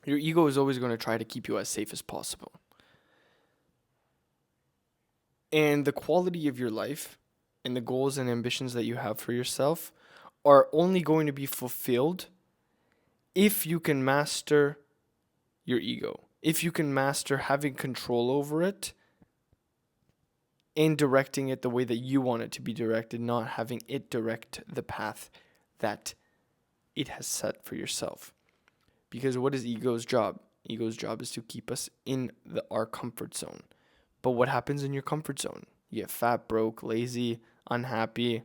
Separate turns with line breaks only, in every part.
Your ego is always going to try to keep you as safe as possible. And the quality of your life and the goals and ambitions that you have for yourself are only going to be fulfilled if you can master your ego, if you can master having control over it and directing it the way that you want it to be directed, not having it direct the path that it has set for yourself. Because what is ego's job? Ego's job is to keep us in our comfort zone. But what happens in your comfort zone? You get fat, broke, lazy, unhappy,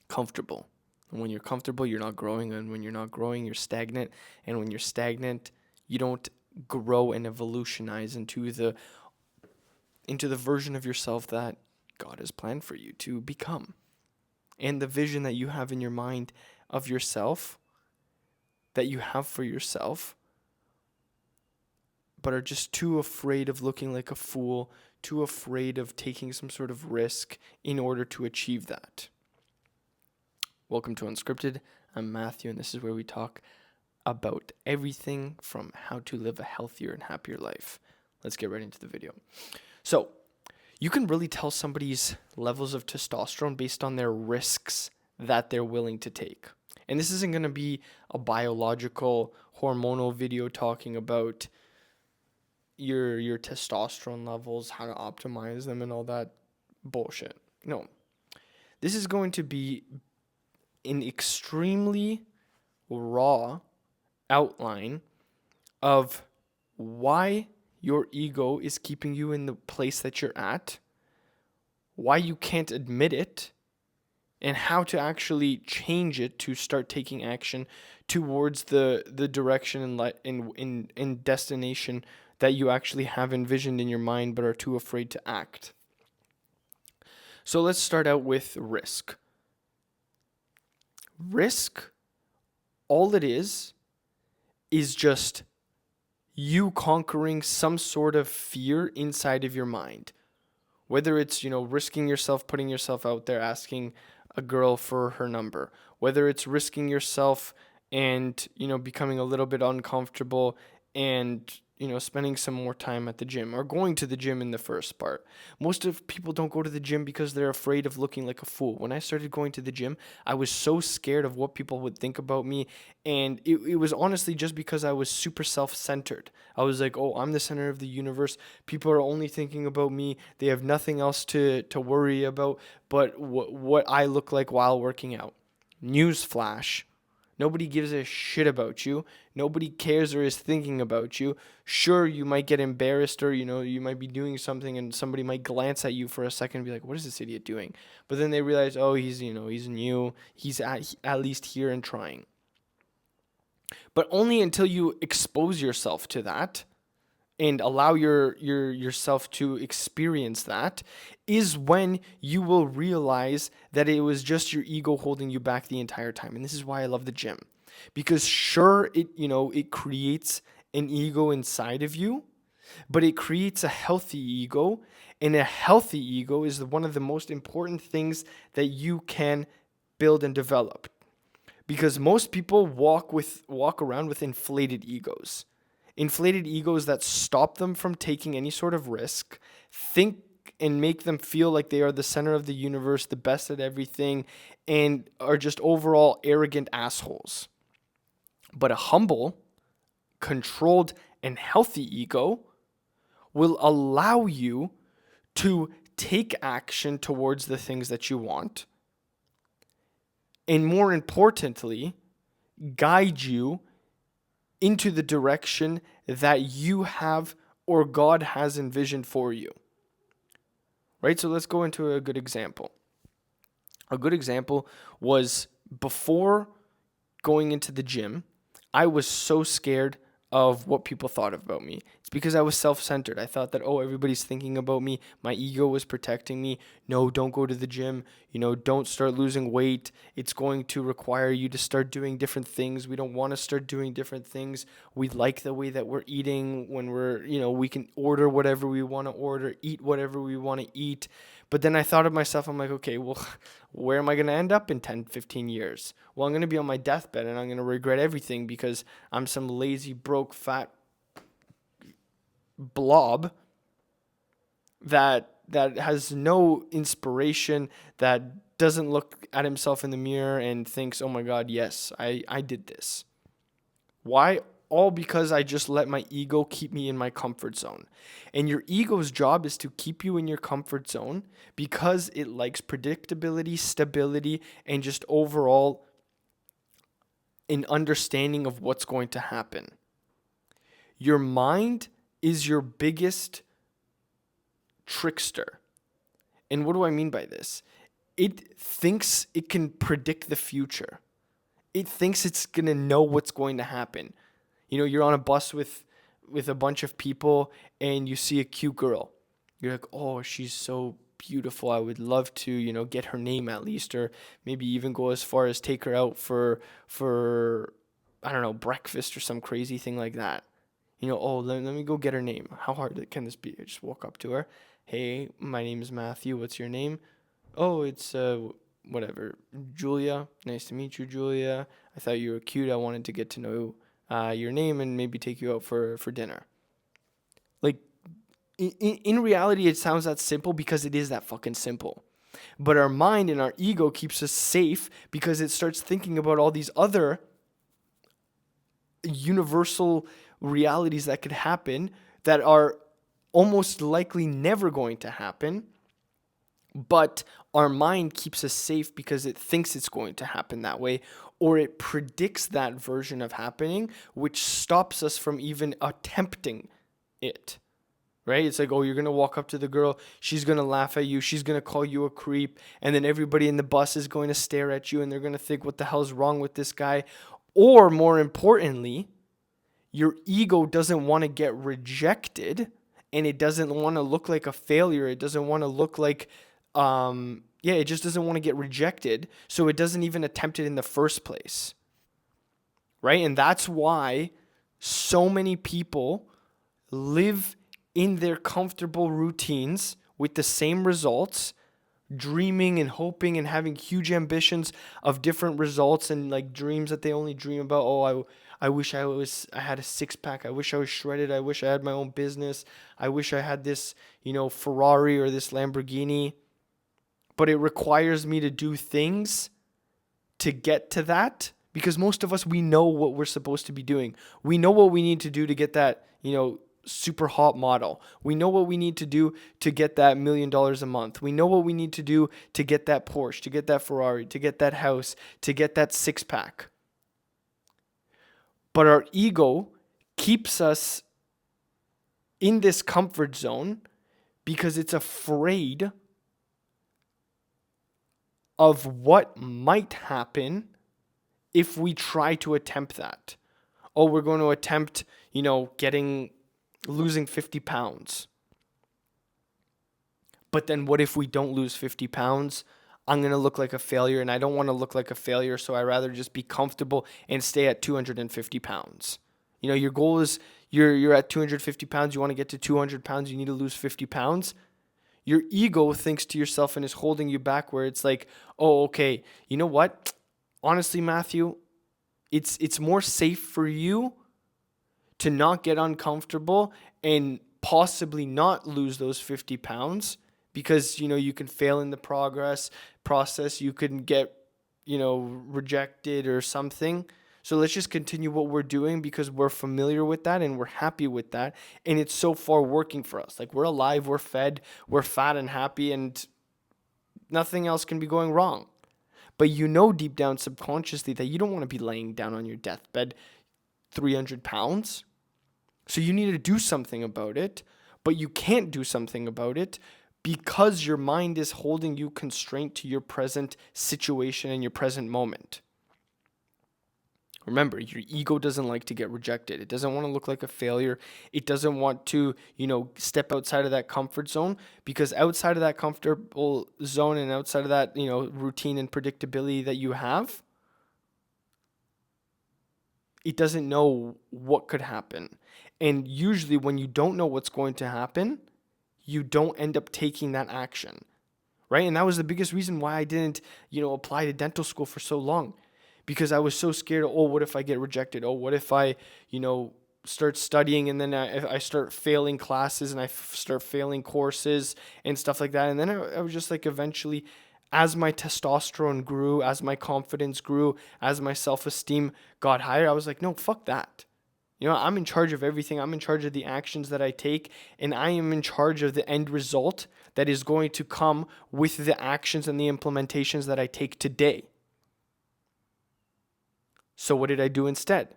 comfortable. And when you're comfortable, you're not growing. And when you're not growing, you're stagnant. And when you're stagnant, you don't grow and evolutionize into the version of yourself that God has planned for you to become. And the vision that you have in your mind of yourself, that you have for yourself, but are just too afraid of looking like a fool, too afraid of taking some sort of risk in order to achieve that. Welcome to Unscripted. I'm Matthew, and this is where we talk about everything from how to live a healthier and happier life. Let's get right into the video. So, you can really tell somebody's levels of testosterone based on their risks that they're willing to take. And this isn't going to be a biological, hormonal video talking about your testosterone levels, how to optimize them, and all that bullshit. No. This is going to be an extremely raw outline of why your ego is keeping you in the place that you're at, why you can't admit it, and how to actually change it to start taking action towards the direction and destination that you actually have envisioned in your mind but are too afraid to act. So let's start out with risk. Risk, all it is just you conquering some sort of fear inside of your mind. Whether it's, risking yourself, putting yourself out there, asking a girl for her number. Whether it's risking yourself and, becoming a little bit uncomfortable and, spending some more time at the gym or going to the gym in the first part. Most of people don't go to the gym because they're afraid of looking like a fool. When I started going to the gym, I was so scared of what people would think about me. And it was honestly just because I was super self-centered. I was like, oh, I'm the center of the universe. People are only thinking about me. They have nothing else to worry about but what I look like while working out. Newsflash. Nobody gives a shit about you. Nobody cares or is thinking about you. Sure, you might get embarrassed or, you might be doing something and somebody might glance at you for a second and be like, what is this idiot doing? But then they realize, oh, he's new. He's at least here and trying. But only until you expose yourself to that and allow yourself to experience that is when you will realize that it was just your ego holding you back the entire time. And this is why I love the gym. Because sure, it creates an ego inside of you, but it creates a healthy ego. And a healthy ego is one of the most important things that you can build and develop. Because most people walk around with inflated egos. Inflated egos that stop them from taking any sort of risk, think and make them feel like they are the center of the universe, the best at everything, and are just overall arrogant assholes. But a humble, controlled, and healthy ego will allow you to take action towards the things that you want, and more importantly, guide you into the direction that you have or God has envisioned for you. Right? So let's go into a good example. A good example was before going into the gym, I was so scared of what people thought about me. It's because I was self-centered. I thought that, oh, everybody's thinking about me. My ego was protecting me. No, don't go to the gym. Don't start losing weight. It's going to require you to start doing different things. We don't want to start doing different things. We like the way that we're eating when we can order whatever we want to order, eat whatever we want to eat. But then I thought of myself, I'm like, okay, well, where am I going to end up in 10, 15 years? Well, I'm going to be on my deathbed and I'm going to regret everything because I'm some lazy, broke, fat blob that has no inspiration, that doesn't look at himself in the mirror and thinks, oh my God, yes, I did this. Why? All because I just let my ego keep me in my comfort zone. And your ego's job is to keep you in your comfort zone because it likes predictability, stability, and just overall an understanding of what's going to happen. Your mind is your biggest trickster. And what do I mean by this? It thinks it can predict the future. It thinks it's going to know what's going to happen. You're on a bus with a bunch of people and you see a cute girl. You're like, oh, she's so beautiful. I would love to, get her name at least, or maybe even go as far as take her out for I don't know, breakfast or some crazy thing like that. Oh, let me go get her name. How hard can this be? I just walk up to her. Hey, my name is Matthew. What's your name? Oh, it's whatever. Julia. Nice to meet you, Julia. I thought you were cute. I wanted to get to know your name and maybe take you out for dinner. Like, in reality, it sounds that simple because it is that fucking simple. But our mind and our ego keeps us safe because it starts thinking about all these other universal realities that could happen that are almost likely never going to happen, but our mind keeps us safe because it thinks it's going to happen that way, or it predicts that version of happening, which stops us from even attempting it. Right? It's like, oh, you're going to walk up to the girl, she's going to laugh at you, she's going to call you a creep, and then everybody in the bus is going to stare at you and they're going to think, what the hell's wrong with this guy? Or more importantly, your ego doesn't want to get rejected, and it doesn't want to look like a failure. It doesn't want to look like, it just doesn't want to get rejected. So it doesn't even attempt it in the first place. Right? And that's why so many people live in their comfortable routines with the same results, dreaming and hoping and having huge ambitions of different results, and like dreams that they only dream about. Oh, I wish I had a six-pack. I wish I was shredded. I wish I had my own business. I wish I had this, Ferrari or this Lamborghini. But it requires me to do things to get to that, because most of us, we know what we're supposed to be doing. We know what we need to do to get that, super hot model. We know what we need to do to get that $1 million a month. We know what we need to do to get that Porsche, to get that Ferrari, to get that house, to get that six-pack. But our ego keeps us in this comfort zone because it's afraid of what might happen if we try to attempt that. Oh, we're going to attempt, losing 50 pounds. But then what if we don't lose 50 pounds? I'm going to look like a failure, and I don't want to look like a failure, so I'd rather just be comfortable and stay at 250 pounds. Your goal is you're at 250 pounds, you want to get to 200 pounds, you need to lose 50 pounds. Your ego thinks to yourself and is holding you back, where it's like, oh, okay, you know what? Honestly, Matthew, it's more safe for you to not get uncomfortable and possibly not lose those 50 pounds, because, you can fail in the process, you can get, rejected or something. So let's just continue what we're doing because we're familiar with that and we're happy with that. And it's so far working for us. Like, we're alive, we're fed, we're fat and happy, and nothing else can be going wrong. But deep down subconsciously that you don't want to be laying down on your deathbed 300 pounds. So you need to do something about it, but you can't do something about it because your mind is holding you constrained to your present situation and your present moment. Remember, your ego doesn't like to get rejected. It doesn't want to look like a failure. It doesn't want to, step outside of that comfort zone, because outside of that comfortable zone and outside of that, routine and predictability that you have, it doesn't know what could happen. And usually when you don't know what's going to happen, you don't end up taking that action, right? And that was the biggest reason why I didn't, apply to dental school for so long, because I was so scared. Oh, what if I get rejected? Oh, what if I, start studying and then I start failing classes and I start failing courses and stuff like that. And then I was just like, eventually, as my testosterone grew, as my confidence grew, as my self-esteem got higher, I was like, no, fuck that. I'm in charge of everything. I'm in charge of the actions that I take, and I am in charge of the end result that is going to come with the actions and the implementations that I take today. So what did I do instead?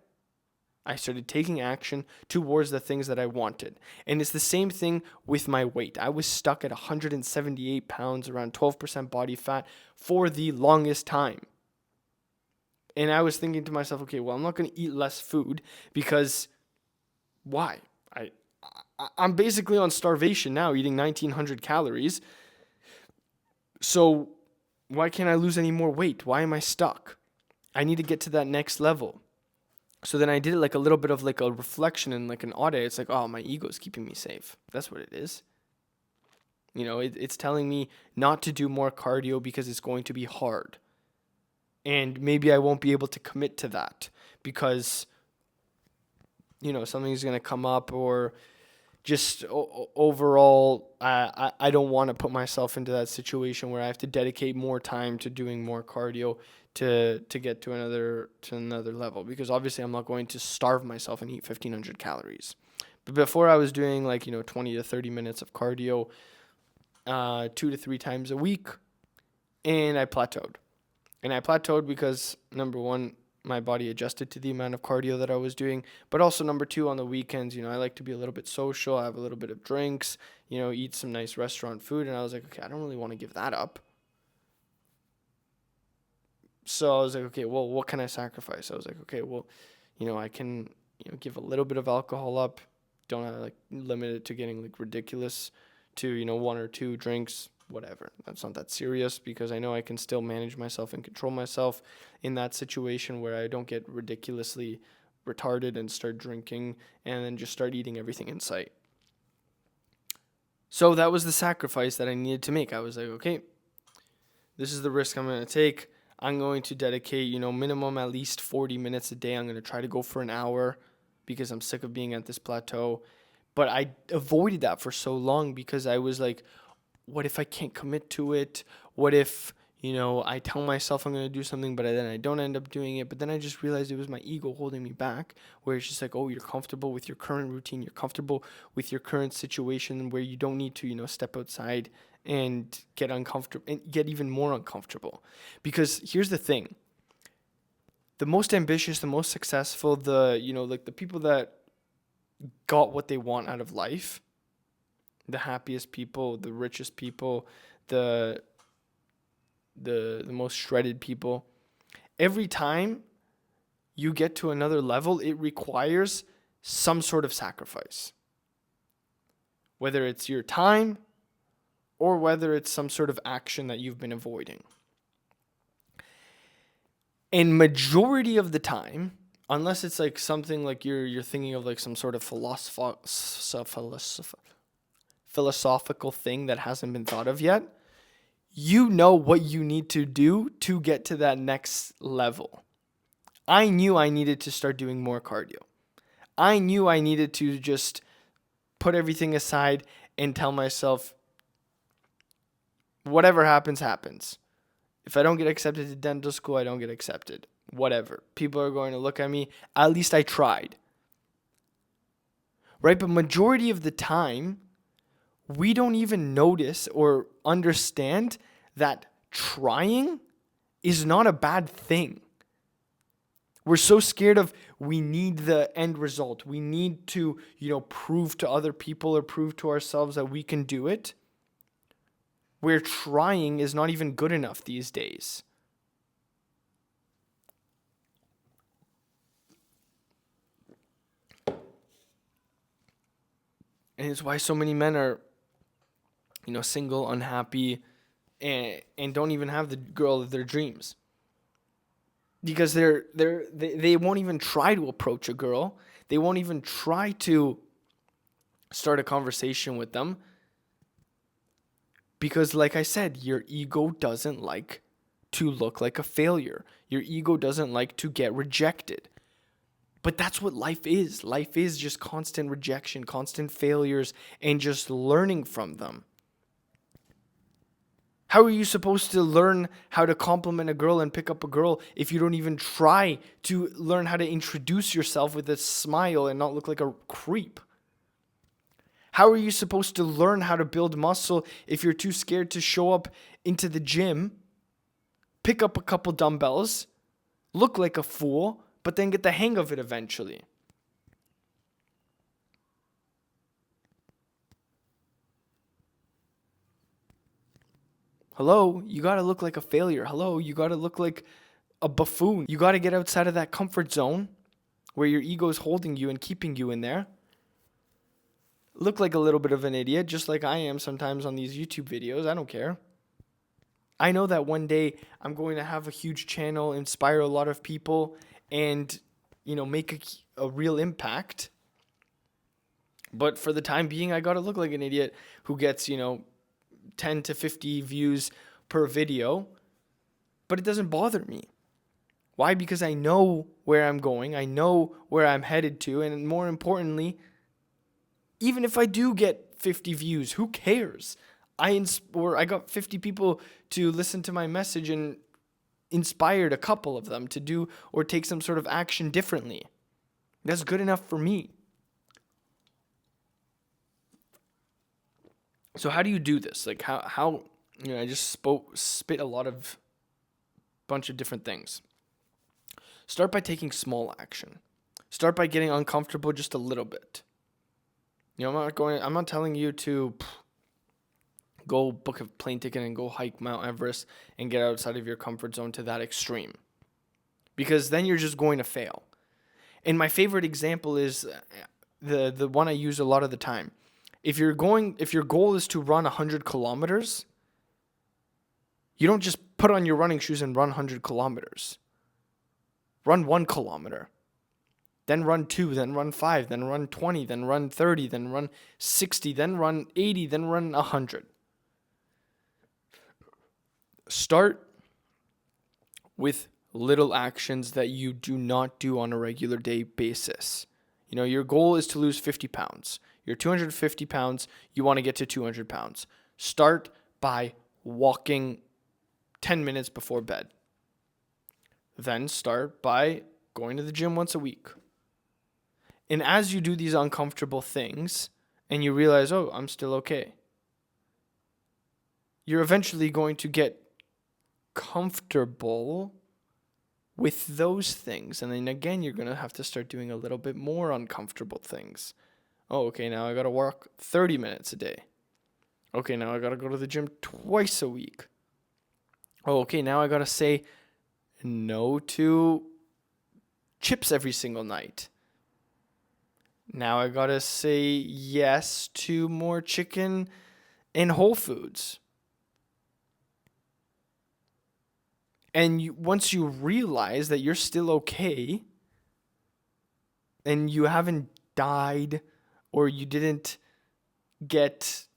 I started taking action towards the things that I wanted. And it's the same thing with my weight. I was stuck at 178 pounds, around 12% body fat for the longest time. And I was thinking to myself, okay, well, I'm not going to eat less food, because why? I'm basically on starvation now, eating 1,900 calories. So why can't I lose any more weight? Why am I stuck? I need to get to that next level. So then I did like a little bit of like a reflection and like an audit. It's like, oh, my ego is keeping me safe. That's what it is. It's telling me not to do more cardio because it's going to be hard. And maybe I won't be able to commit to that because, something's going to come up, or just overall, I don't want to put myself into that situation where I have to dedicate more time to doing more cardio to get to another level, because obviously I'm not going to starve myself and eat 1,500 calories. But before, I was doing 20 to 30 minutes of cardio 2 to 3 times a week, and I plateaued. And I plateaued because, number one, my body adjusted to the amount of cardio that I was doing. But also, number two, on the weekends, I like to be a little bit social. I have a little bit of drinks, eat some nice restaurant food. And I was like, okay, I don't really want to give that up. So I was like, okay, well, what can I sacrifice? I was like, okay, well, I can, give a little bit of alcohol up. Don't have, limit it to getting, ridiculous to, 1 or 2 drinks. Whatever. That's not that serious, because I know I can still manage myself and control myself in that situation where I don't get ridiculously retarded and start drinking and then just start eating everything in sight. So that was the sacrifice that I needed to make. I was like, okay, this is the risk I'm going to take. I'm going to dedicate, minimum at least 40 minutes a day. I'm going to try to go for an hour because I'm sick of being at this plateau. But I avoided that for so long because I was like, what if I can't commit to it? What if, I tell myself I'm going to do something, but then I don't end up doing it? But then I just realized it was my ego holding me back, where it's just like, oh, you're comfortable with your current routine. You're comfortable with your current situation where you don't need to, step outside and get uncomfortable and get even more uncomfortable. Because here's the thing. The most ambitious, the most successful, the people that got what they want out of life, the happiest people, the richest people, the most shredded people. Every time you get to another level, it requires some sort of sacrifice. Whether it's your time or whether it's some sort of action that you've been avoiding. And majority of the time, unless it's something you're thinking of some sort of philosophical thing that hasn't been thought of yet, you know what you need to do to get to that next level. I knew I needed to start doing more cardio. I knew I needed to just put everything aside and tell myself, whatever happens, happens. If I don't get accepted to dental school, I don't get accepted. Whatever. People are going to look at me. At least I tried. Right? But majority of the time, we don't even notice or understand that trying is not a bad thing. We're so scared of, we need the end result. We need to, prove to other people or prove to ourselves that we can do it. Where trying is not even good enough these days. And it's why so many men are, single, unhappy, and don't even have the girl of their dreams. Because they won't even try to approach a girl. They won't even try to start a conversation with them. Because like I said, your ego doesn't like to look like a failure. Your ego doesn't like to get rejected. But that's what life is. Life is just constant rejection, constant failures, and just learning from them. How are you supposed to learn how to compliment a girl and pick up a girl if you don't even try to learn how to introduce yourself with a smile and not look like a creep? How are you supposed to learn how to build muscle if you're too scared to show up into the gym, pick up a couple dumbbells, look like a fool, but then get the hang of it eventually? Hello, you got to look like a failure. Hello, you got to look like a buffoon. You got to get outside of that comfort zone where your ego is holding you and keeping you in there. Look like a little bit of an idiot, just like I am sometimes on these YouTube videos. I don't care. I know that one day I'm going to have a huge channel, inspire a lot of people, and, make a real impact. But for the time being, I got to look like an idiot who gets, 10 to 50 views per video. But it doesn't bother me. Why? Because I know where I'm going. I know where I'm headed to. And more importantly, even if I do get 50 views, who cares? I got 50 people to listen to my message and inspired a couple of them to do or take some sort of action differently. That's good enough for me. So how do you do this? Like how I just spit a lot of bunch of different things. Start by taking small action. Start by getting uncomfortable just a little bit. I'm not telling you to go book a plane ticket and go hike Mount Everest and get outside of your comfort zone to that extreme. Because then you're just going to fail. And my favorite example is the one I use a lot of the time. If your goal is to run 100 kilometers, you don't just put on your running shoes and run 100 kilometers. Run 1 kilometer. Then run 2, then run 5, then run 20, then run 30, then run 60, then run 80, then run 100. Start with little actions that you do not do on a regular day basis. Your goal is to lose 50 pounds. You're 250 pounds. You want to get to 200 pounds. Start by walking 10 minutes before bed. Then start by going to the gym once a week. And as you do these uncomfortable things and you realize, oh, I'm still okay, you're eventually going to get comfortable with those things. And then again, you're going to have to start doing a little bit more uncomfortable things. Oh, okay, now I got to walk 30 minutes a day. Okay, now I got to go to the gym twice a week. Oh, okay, now I got to say no to chips every single night. Now I got to say yes to more chicken and Whole Foods. And once you realize that you're still okay and you haven't died or you didn't get,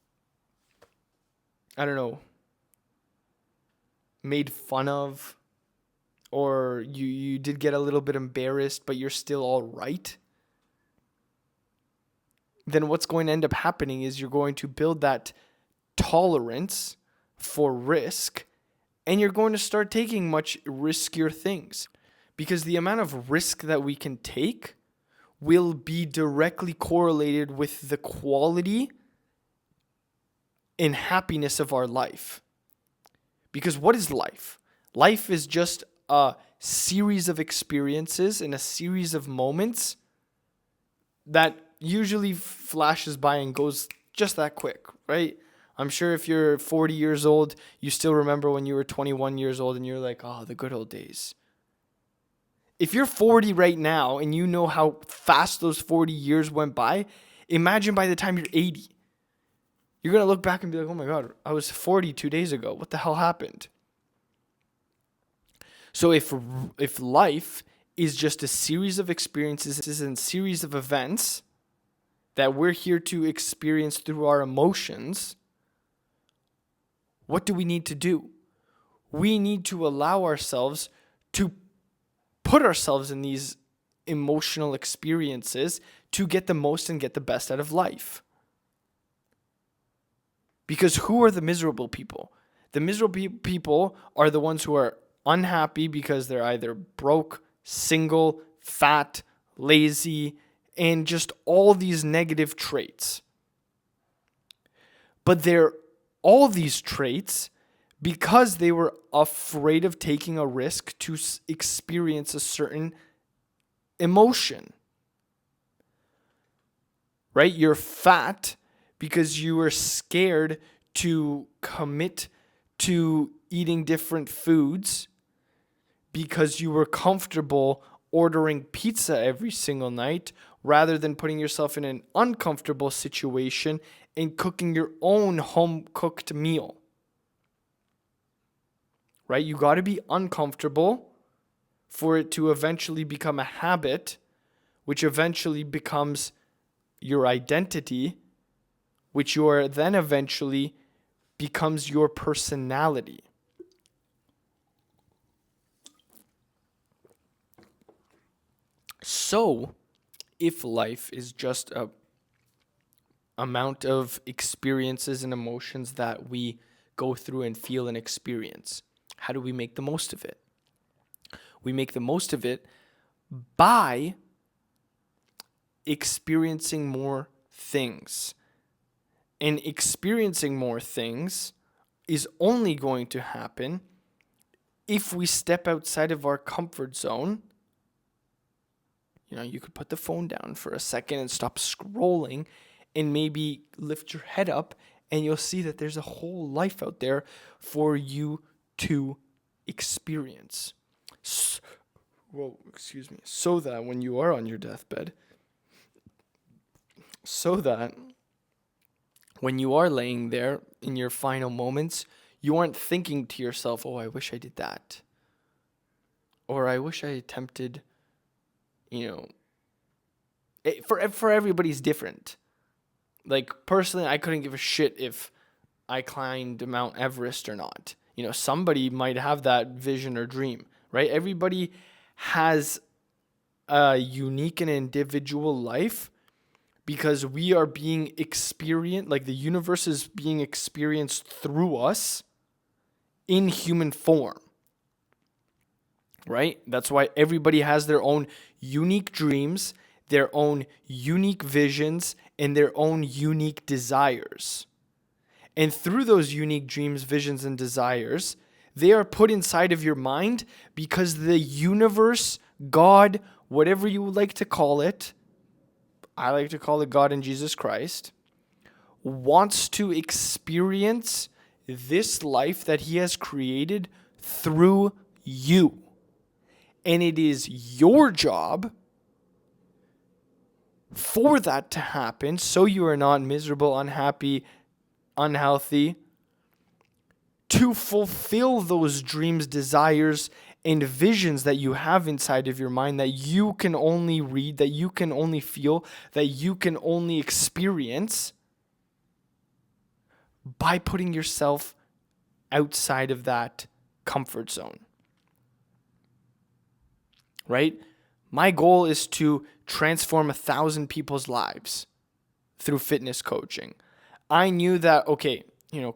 made fun of, or you did get a little bit embarrassed, but you're still all right, then what's going to end up happening is you're going to build that tolerance for risk, and you're going to start taking much riskier things. Because the amount of risk that we can take will be directly correlated with the quality and happiness of our life. Because what is life? Life is just a series of experiences and a series of moments that usually flashes by and goes just that quick, right? I'm sure if you're 40 years old, you still remember when you were 21 years old and you're like, oh, the good old days. If you're 40 right now and you know how fast those 40 years went by, Imagine by the time you're 80, you're going to look back and be like, oh my God, I was 40 2 days ago. What the hell happened? So if life is just a series of experiences and series of events that we're here to experience through our emotions, what do we need to do? We need to allow ourselves to put ourselves in these emotional experiences to get the most and get the best out of life. Because who are the miserable people? The miserable people are the ones who are unhappy because they're either broke, single, fat, lazy, and just all these negative traits. But they're all these traits because they were afraid of taking a risk to experience a certain emotion. Right? You're fat because you were scared to commit to eating different foods because you were comfortable ordering pizza every single night rather than putting yourself in an uncomfortable situation and cooking your own home-cooked meal. Right? You got to be uncomfortable for it to eventually become a habit, which eventually becomes your identity, which then eventually becomes your personality. So, if life is just a amount of experiences and emotions that we go through and feel and experience, how do we make the most of it? We make the most of it by experiencing more things. And experiencing more things is only going to happen if we step outside of our comfort zone. You could put the phone down for a second and stop scrolling and maybe lift your head up, and you'll see that there's a whole life out there for you to experience. So that when you are on your deathbed, so that when you are laying there in your final moments, you aren't thinking to yourself, oh, I wish I did that. Or I wish I attempted, for everybody's different. Like, personally, I couldn't give a shit if I climbed Mount Everest or not. Somebody might have that vision or dream, right? Everybody has a unique and individual life because we are being experienced, like the universe is being experienced through us in human form, right? That's why everybody has their own unique dreams, their own unique visions, and their own unique desires. And through those unique dreams, visions, and desires, they are put inside of your mind because the universe, God, whatever you would like to call it, I like to call it God and Jesus Christ, wants to experience this life that he has created through you. And it is your job for that to happen so you are not miserable, unhappy, unhealthy, to fulfill those dreams, desires, and visions that you have inside of your mind that you can only read, that you can only feel, that you can only experience by putting yourself outside of that comfort zone. Right? My goal is to transform 1,000 people's lives through fitness coaching. I knew that,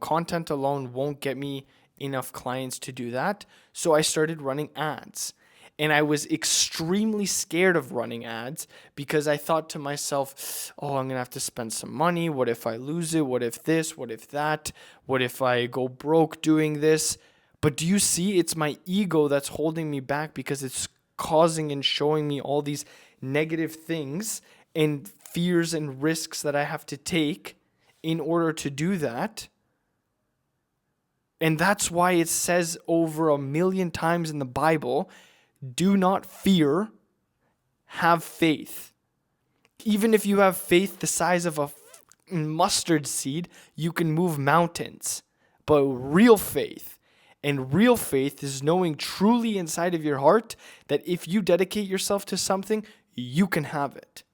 content alone won't get me enough clients to do that. So I started running ads. And I was extremely scared of running ads because I thought to myself, I'm going to have to spend some money. What if I lose it? What if this? What if that? What if I go broke doing this? But do you see, it's my ego that's holding me back because it's causing and showing me all these negative things and fears and risks that I have to take in order to do that. And that's why it says over 1,000,000 times in the Bible, do not fear, have faith. Even if you have faith the size of a mustard seed, you can move mountains. But real faith is knowing truly inside of your heart that if you dedicate yourself to something, you can have it.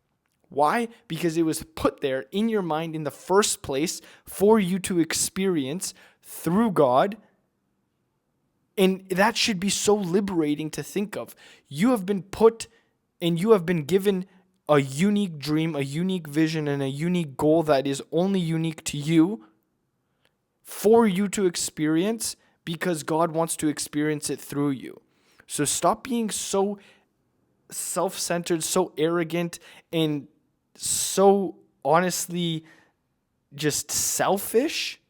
Why? Because it was put there in your mind in the first place for you to experience through God. And that should be so liberating to think of. You have been put and you have been given a unique dream, a unique vision, and a unique goal that is only unique to you for you to experience because God wants to experience it through you. So stop being so self-centered, so arrogant, and so honestly just selfish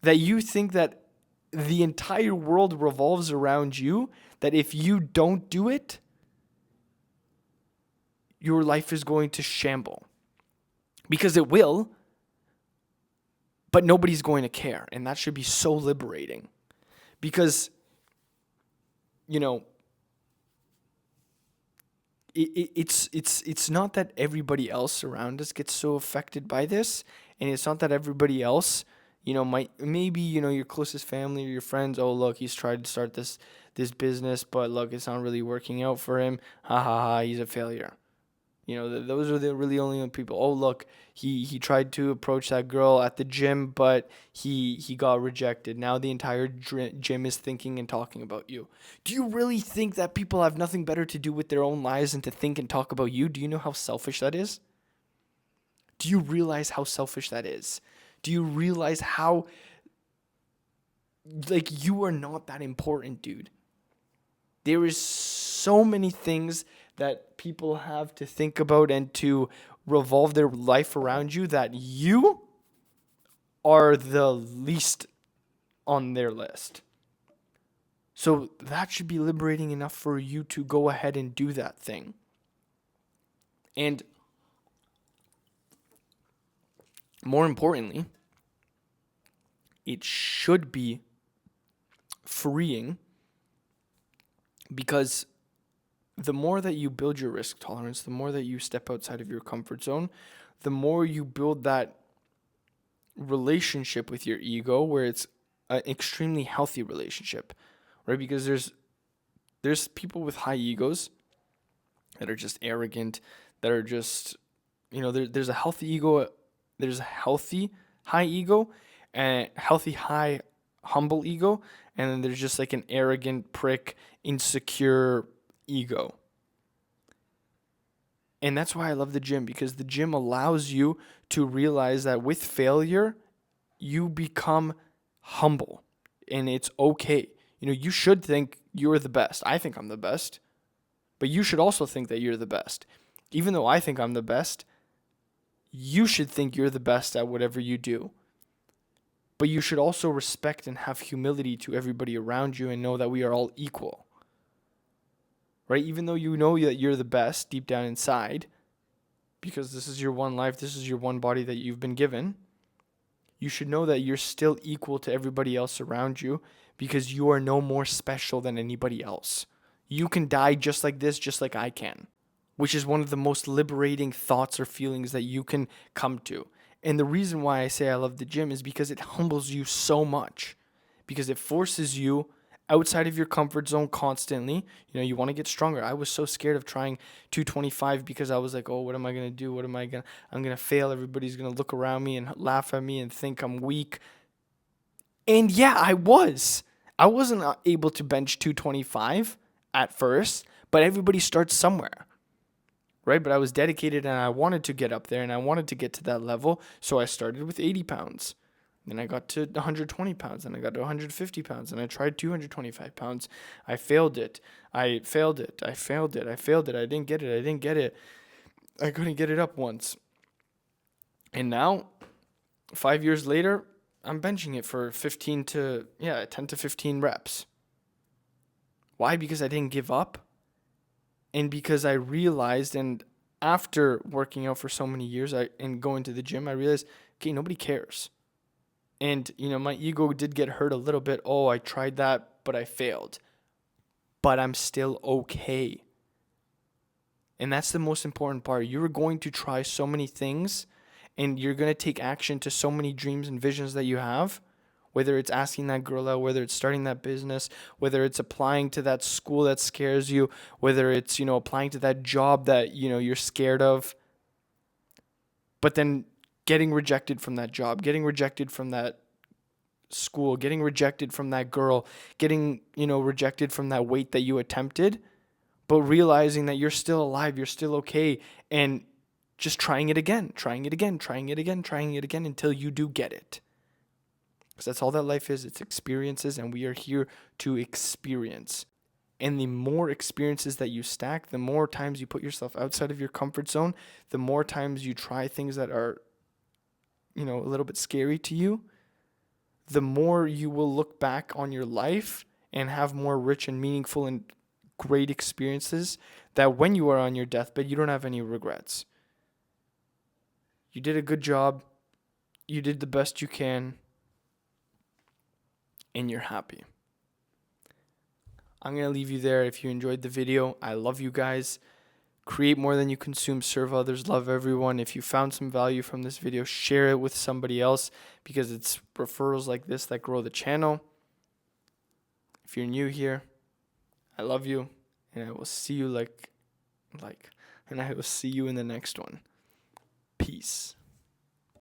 that you think that the entire world revolves around you, that if you don't do it, your life is going to shamble. Because it will, but nobody's going to care. And that should be so liberating. Because, it's not that everybody else around us gets so affected by this. And it's not that everybody else, maybe your closest family or your friends, oh, look, he's tried to start this business, but look, it's not really working out for him. Ha ha ha, he's a failure. Those are the really only people. Oh, look, he tried to approach that girl at the gym, but he got rejected. Now the entire gym is thinking and talking about you. Do you really think that people have nothing better to do with their own lives than to think and talk about you? Do you know how selfish that is? Do you realize how selfish that is? Do you realize how, you are not that important, dude? There is so many things that people have to think about and to revolve their life around you that you are the least on their list. So that should be liberating enough for you to go ahead and do that thing. And more importantly, it should be freeing, because the more that you build your risk tolerance, the more that you step outside of your comfort zone, the more you build that relationship with your ego where it's an extremely healthy relationship, right? Because there's people with high egos that are just arrogant, that are just, there's a healthy ego, there's a healthy high ego, and healthy high humble ego, and then there's just like an arrogant prick, insecure ego. And that's why I love the gym, because the gym allows you to realize that with failure, you become humble, and it's okay. You should think you're the best. I think I'm the best, but you should also think that you're the best. Even though I think I'm the best, you should think you're the best at whatever you do. But you should also respect and have humility to everybody around you and know that we are all equal. Right? Even though you know that you're the best deep down inside, because this is your one life, this is your one body that you've been given, you should know that you're still equal to everybody else around you, because you are no more special than anybody else. You can die just like this, just like I can, which is one of the most liberating thoughts or feelings that you can come to. And the reason why I say I love the gym is because it humbles you so much, because it forces you outside of your comfort zone constantly. You want to get stronger. I was so scared of trying 225 because I was like, oh, what am I going to do? I'm going to fail. Everybody's going to look around me and laugh at me and think I'm weak. And yeah, I wasn't able to bench 225 at first, but everybody starts somewhere. Right? But I was dedicated and I wanted to get up there and I wanted to get to that level. So I started with 80 pounds. Then I got to 120 pounds, and I got to 150 pounds, and I tried 225 pounds. I failed it. I failed it. I failed it. I failed it. I didn't get it. I couldn't get it up once. And now, 5 years later, I'm benching it for 10 to 15 reps. Why? Because I didn't give up. And because I realized, and after working out for so many years and going to the gym, I realized, okay, nobody cares. And, my ego did get hurt a little bit. Oh, I tried that, but I failed. But I'm still okay. And that's the most important part. You're going to try so many things and you're going to take action to so many dreams and visions that you have, whether it's asking that girl out, whether it's starting that business, whether it's applying to that school that scares you, whether it's, applying to that job that, you're scared of, but then getting rejected from that job, getting rejected from that school, getting rejected from that girl, getting, rejected from that weight that you attempted, but realizing that you're still alive, you're still okay, and just trying it again, trying it again, trying it again, trying it again until you do get it. Because that's all that life is. It's experiences, and we are here to experience. And the more experiences that you stack, the more times you put yourself outside of your comfort zone, the more times you try things that are, a little bit scary to you, the more you will look back on your life and have more rich and meaningful and great experiences that when you are on your deathbed, you don't have any regrets. You did a good job. You did the best you can. And you're happy. I'm going to leave you there. If you enjoyed the video, I love you guys. Create more than you consume, serve others, love everyone. If you found some value from this video, share it with somebody else because it's referrals like this that grow the channel. If you're new here, I love you and I will see you and I will see you in the next one. Peace.